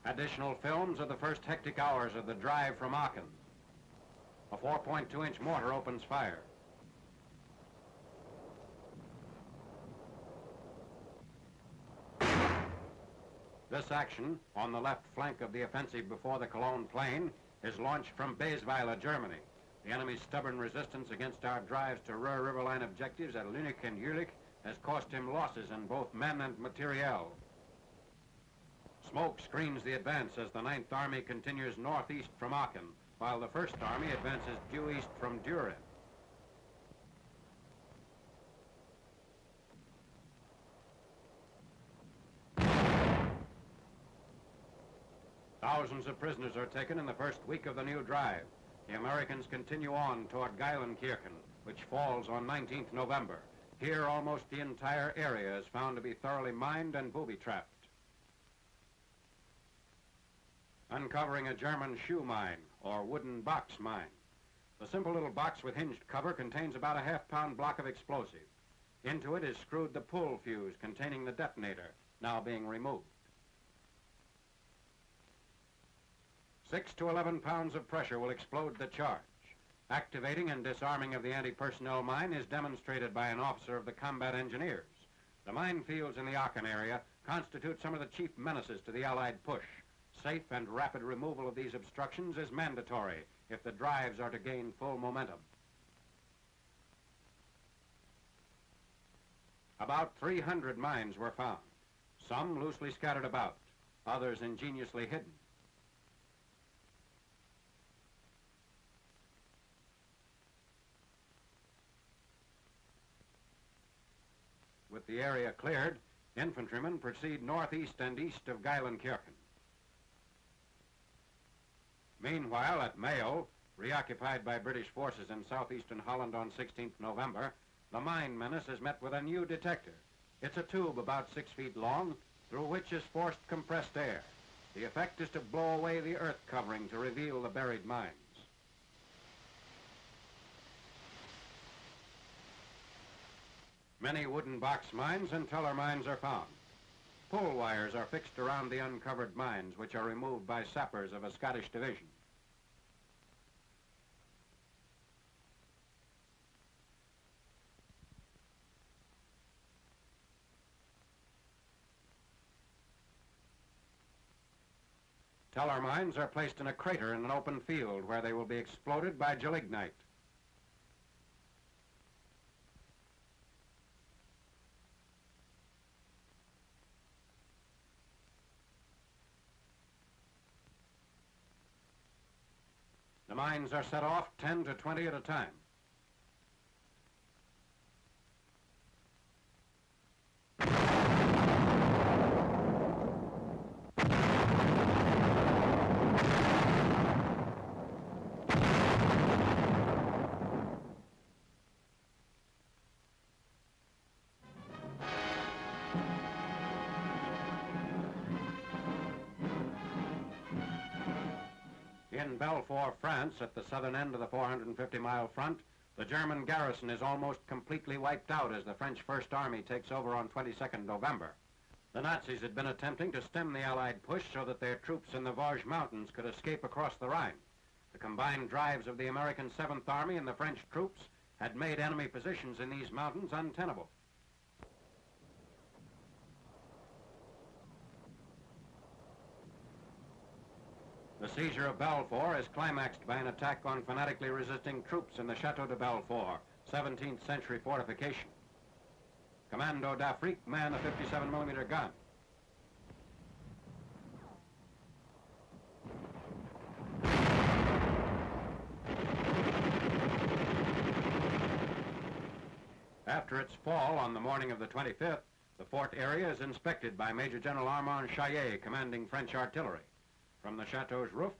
Additional films of the first hectic hours of the drive from Aachen. A 4.2-inch mortar opens fire. This action, on the left flank of the offensive before the Cologne plain, is launched from Baysweiler, Germany. The enemy's stubborn resistance against our drives to Roer River line objectives at Lüneck and Jülich has cost him losses in both men and materiel. Smoke screens the advance as the 9th Army continues northeast from Aachen, while the 1st Army advances due east from Düren. Thousands of prisoners are taken in the first week of the new drive. The Americans continue on toward Geilenkirchen, which falls on 19th November. Here, almost the entire area is found to be thoroughly mined and booby-trapped. Uncovering a German shoe mine, or wooden box mine. The simple little box with hinged cover contains about a half-pound block of explosive. Into it is screwed the pull fuse containing the detonator, now being removed. 6 to 11 pounds of pressure will explode the charge. Activating and disarming of the anti-personnel mine is demonstrated by an officer of the combat engineers. The minefields in the Aachen area constitute some of the chief menaces to the Allied push. Safe and rapid removal of these obstructions is mandatory if the drives are to gain full momentum. About 300 mines were found, some loosely scattered about, others ingeniously hidden. With the area cleared, infantrymen proceed northeast and east of Geilenkirchen. Meanwhile, at Mayo, reoccupied by British forces in southeastern Holland on 16th November, the mine menace is met with a new detector. It's a tube about 6 feet long, through which is forced compressed air. The effect is to blow away the earth covering to reveal the buried mines. Many wooden box mines and teller mines are found. Pull wires are fixed around the uncovered mines, which are removed by sappers of a Scottish division. Teller mines are placed in a crater in an open field where they will be exploded by gelignite. The mines are set off 10 to 20 at a time. In Belfort, France, at the southern end of the 450-mile front, the German garrison is almost completely wiped out as the French First Army takes over on 22nd November. The Nazis had been attempting to stem the Allied push so that their troops in the Vosges Mountains could escape across the Rhine. The combined drives of the American 7th Army and the French troops had made enemy positions in these mountains untenable. The seizure of Belfort is climaxed by an attack on fanatically resisting troops in the Chateau de Belfort, 17th century fortification. Commando d'Afrique man a 57mm gun. After its fall on the morning of the 25th, the fort area is inspected by Major General Armand Chaillet, commanding French artillery. From the chateau's roof,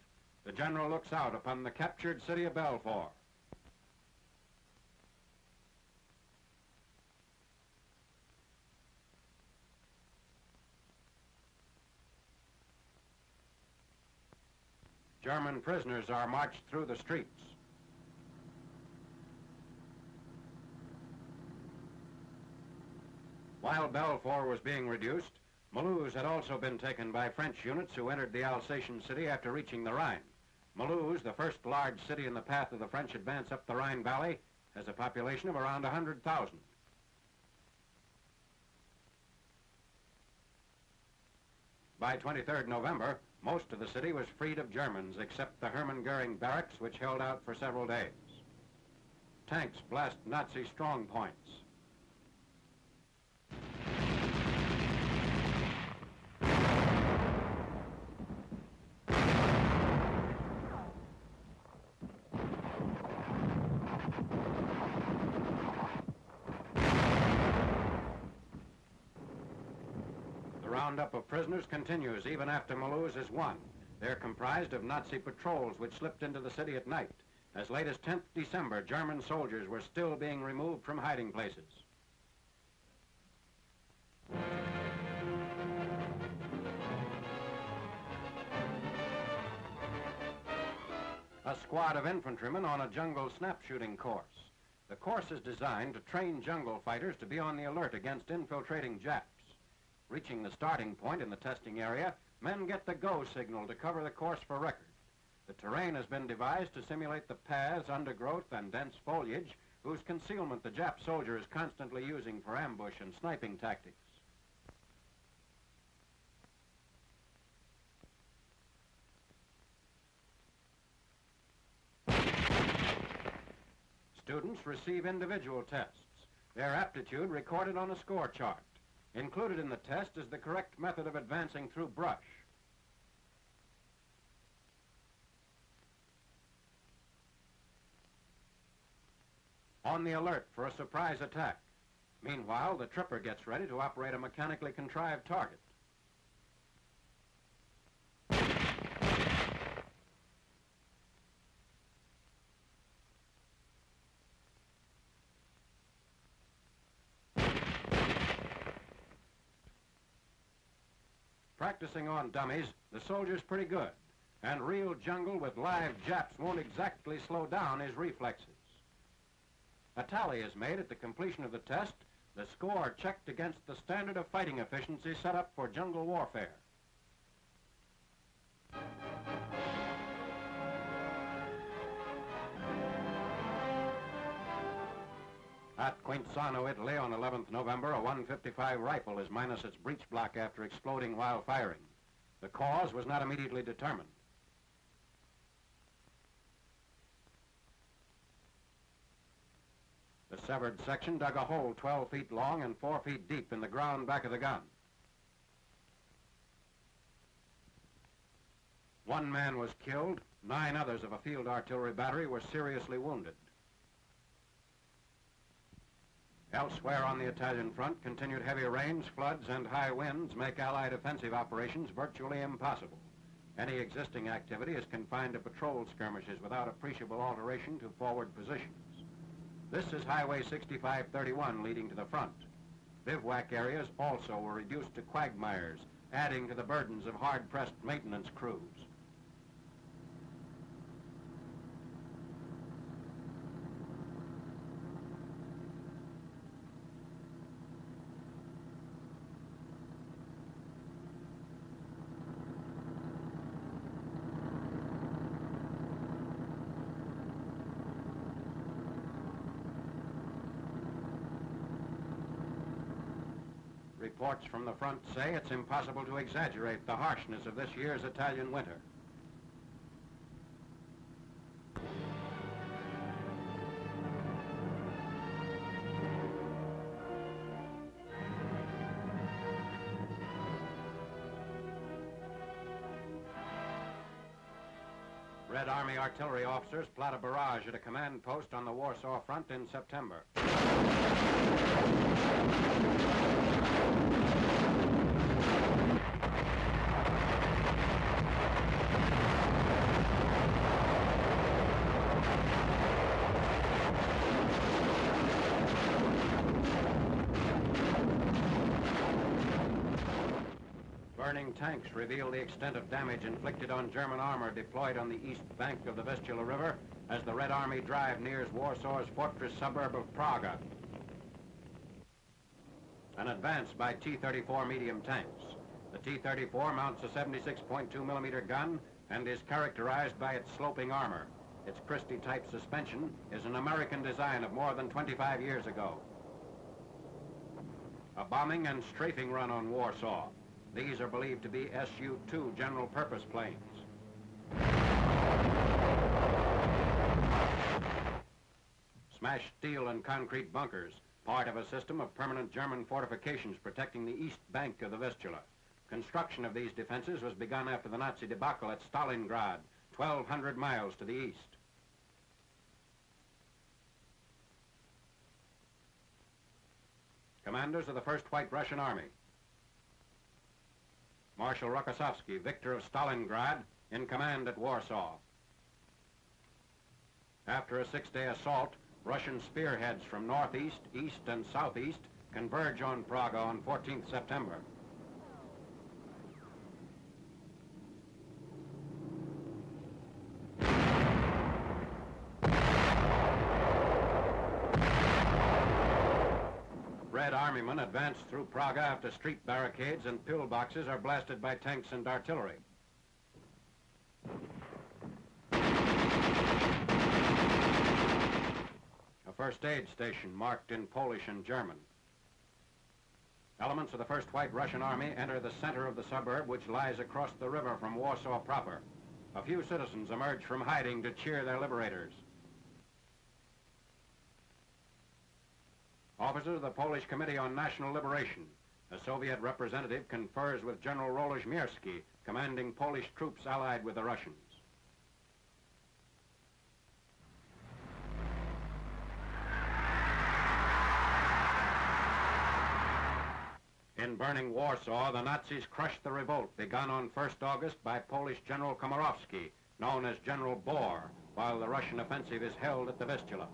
the general looks out upon the captured city of Belfort. German prisoners are marched through the streets. While Belfort was being reduced, Mulhouse had also been taken by French units who entered the Alsatian city after reaching the Rhine. Mulhouse, the first large city in the path of the French advance up the Rhine Valley, has a population of around 100,000. By 23rd November, most of the city was freed of Germans except the Hermann Goering barracks, which held out for several days. Tanks blast Nazi strong points. The roundup of prisoners continues even after Mulhouse is won. They're comprised of Nazi patrols which slipped into the city at night. As late as 10th December, German soldiers were still being removed from hiding places. A squad of infantrymen on a jungle snap shooting course. The course is designed to train jungle fighters to be on the alert against infiltrating Japs. Reaching the starting point in the testing area, men get the go signal to cover the course for record. The terrain has been devised to simulate the paths, undergrowth, and dense foliage whose concealment the Jap soldier is constantly using for ambush and sniping tactics. Students receive individual tests. Their aptitude recorded on a score chart. Included in the test is the correct method of advancing through brush. On the alert for a surprise attack. Meanwhile, the tripper gets ready to operate a mechanically contrived target. Practicing on dummies, the soldier's pretty good. And real jungle with live Japs won't exactly slow down his reflexes. A tally is made at the completion of the test, the score checked against the standard of fighting efficiency set up for jungle warfare. At Quinzano, Italy, on 11th November, a 155 rifle is minus its breech block after exploding while firing. The cause was not immediately determined. The severed section dug a hole 12 feet long and 4 feet deep in the ground back of the gun. One man was killed. 9 others of a field artillery battery were seriously wounded. Elsewhere on the Italian front, continued heavy rains, floods, and high winds make Allied offensive operations virtually impossible. Any existing activity is confined to patrol skirmishes without appreciable alteration to forward positions. This is Highway 6531 leading to the front. Bivouac areas also were reduced to quagmires, adding to the burdens of hard-pressed maintenance crews. Reports from the front say it's impossible to exaggerate the harshness of this year's Italian winter. Red Army artillery officers plot a barrage at a command post on the Warsaw front in September. Burning tanks reveal the extent of damage inflicted on German armor deployed on the east bank of the Vistula River as the Red Army drive nears Warsaw's fortress suburb of Praga. An advance by T-34 medium tanks. The T-34 mounts a 76.2 millimeter gun and is characterized by its sloping armor. Its Christie-type suspension is an American design of more than 25 years ago. A bombing and strafing run on Warsaw. These are believed to be Su-2 general-purpose planes. Smashed steel and concrete bunkers, part of a system of permanent German fortifications protecting the east bank of the Vistula. Construction of these defenses was begun after the Nazi debacle at Stalingrad, 1,200 miles to the east. Commanders of the First White Russian Army. Marshal Rokossovsky, victor of Stalingrad, in command at Warsaw. After a 6-day assault, Russian spearheads from northeast, east, and southeast converge on Praga on 14th September. Red Army men advance through Praga after street barricades and pillboxes are blasted by tanks and artillery. A first aid station marked in Polish and German. Elements of the First White Russian Army enter the center of the suburb, which lies across the river from Warsaw proper. A few citizens emerge from hiding to cheer their liberators. Officers of the Polish Committee on National Liberation. A Soviet representative confers with General Rolozhmierski, commanding Polish troops allied with the Russians. In burning Warsaw, the Nazis crushed the revolt begun on 1st August by Polish General Komorowski, known as General Boer, while the Russian offensive is held at the Vistula.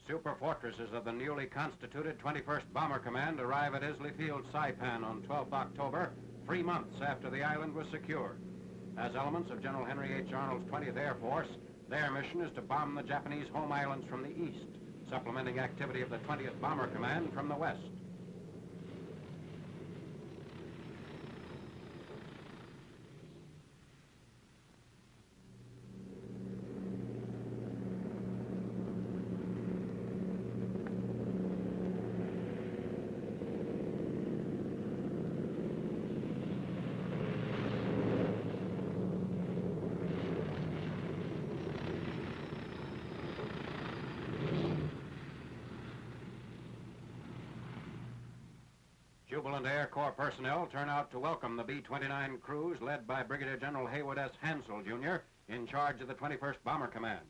Super fortresses of the newly constituted 21st Bomber Command arrive at Islay Field, Saipan on 12th October, 3 months after the island was secured. As elements of General Henry H. Arnold's 20th Air Force, their mission is to bomb the Japanese home islands from the east, supplementing activity of the 20th Bomber Command from the west. Jubilant Air Corps personnel turn out to welcome the B-29 crews led by Brigadier General Haywood S. Hansel, Jr., in charge of the 21st Bomber Command.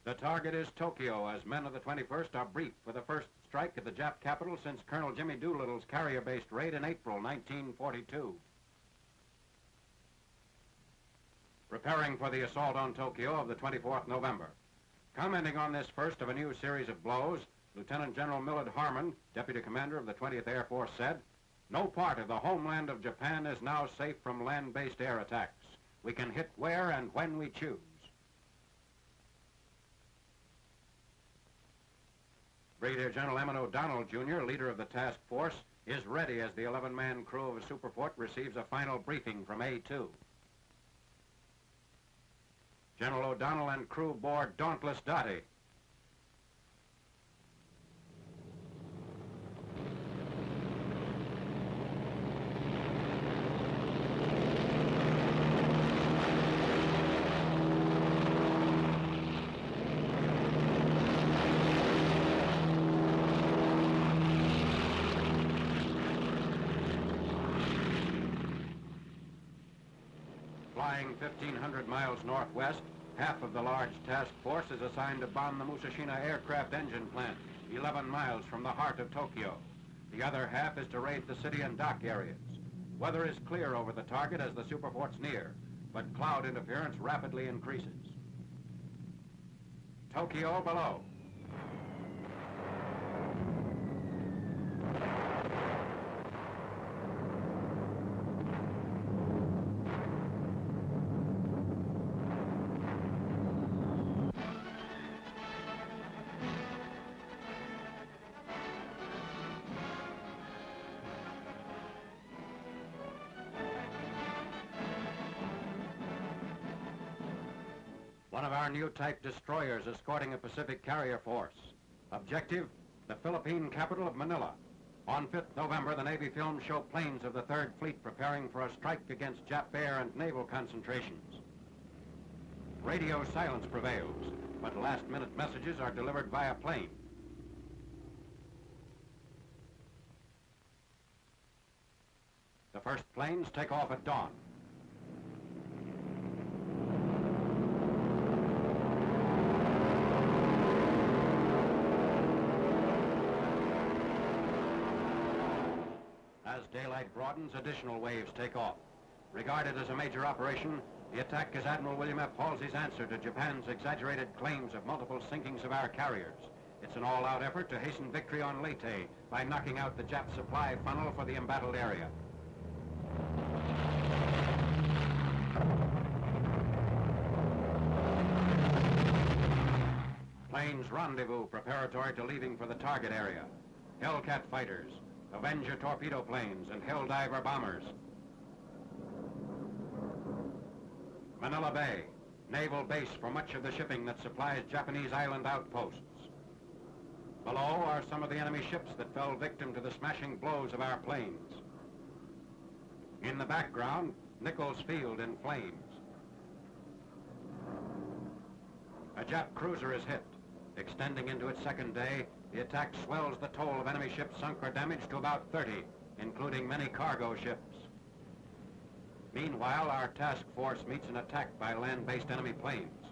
The target is Tokyo, as men of the 21st are briefed for the first strike at the Jap capital since Colonel Jimmy Doolittle's carrier-based raid in April 1942. Preparing for the assault on Tokyo of the 24th November. Commenting on this first of a new series of blows, Lieutenant General Millard Harmon, Deputy Commander of the 20th Air Force, said, "No part of the homeland of Japan is now safe from land-based air attacks. We can hit where and when we choose." Brigadier General Emmett O'Donnell, Jr., leader of the task force, is ready as the 11-man crew of a Superfort receives a final briefing from A2. General O'Donnell and crew board Dauntless Dottie. Flying 1,500 miles northwest, half of the large task force is assigned to bomb the Musashina aircraft engine plant, 11 miles from the heart of Tokyo. The other half is to raid the city and dock areas. Weather is clear over the target as the Superfort's near, but cloud interference rapidly increases. Tokyo below. One of our new type destroyers escorting a Pacific carrier force. Objective, the Philippine capital of Manila. On 5th November, the Navy films show planes of the 3rd Fleet preparing for a strike against Jap air and naval concentrations. Radio silence prevails, but last-minute messages are delivered via plane. The first planes take off at dawn. As daylight broadens, additional waves take off. Regarded as a major operation, the attack is Admiral William F. Halsey's answer to Japan's exaggerated claims of multiple sinkings of our carriers. It's an all-out effort to hasten victory on Leyte by knocking out the Jap supply funnel for the embattled area. Planes rendezvous preparatory to leaving for the target area. Hellcat fighters, Avenger torpedo planes, and Helldiver bombers. Manila Bay, naval base for much of the shipping that supplies Japanese island outposts. Below are some of the enemy ships that fell victim to the smashing blows of our planes. In the background, Nichols Field in flames. A Jap cruiser is hit. Extending into its second day, the attack swells the toll of enemy ships sunk or damaged to about 30, including many cargo ships. Meanwhile, our task force meets an attack by land-based enemy planes.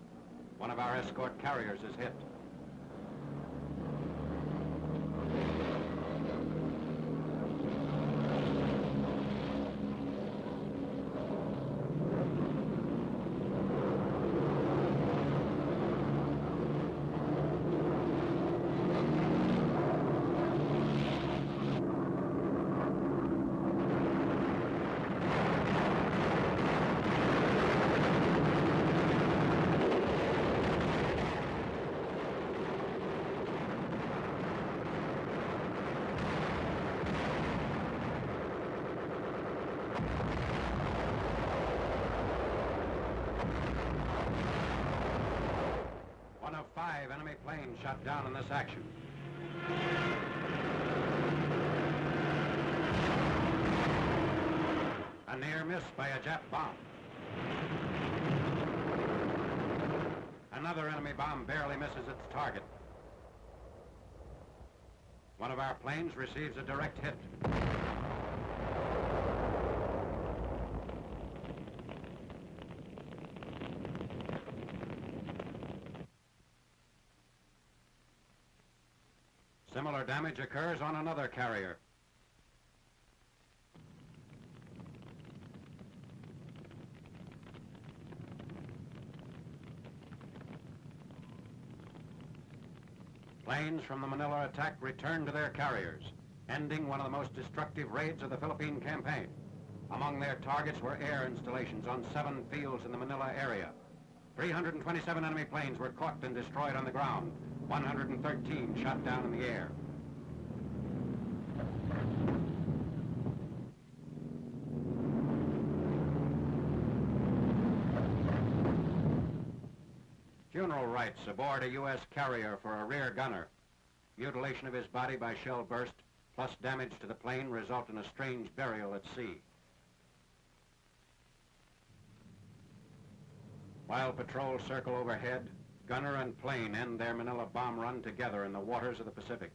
One of our escort carriers is hit. One of 5 enemy planes shot down in this action. A near miss by a Jap bomb. Another enemy bomb barely misses its target. One of our planes receives a direct hit. Similar damage occurs on another carrier. Planes from the Manila attack returned to their carriers, ending one of the most destructive raids of the Philippine campaign. Among their targets were air installations on 7 fields in the Manila area. 327 enemy planes were caught and destroyed on the ground. 113 shot down in the air. Funeral rites aboard a U.S. carrier for a rear gunner. Mutilation of his body by shell burst, plus damage to the plane, result in a strange burial at sea. While patrols circle overhead, gunner and plane end their Manila bomb run together in the waters of the Pacific.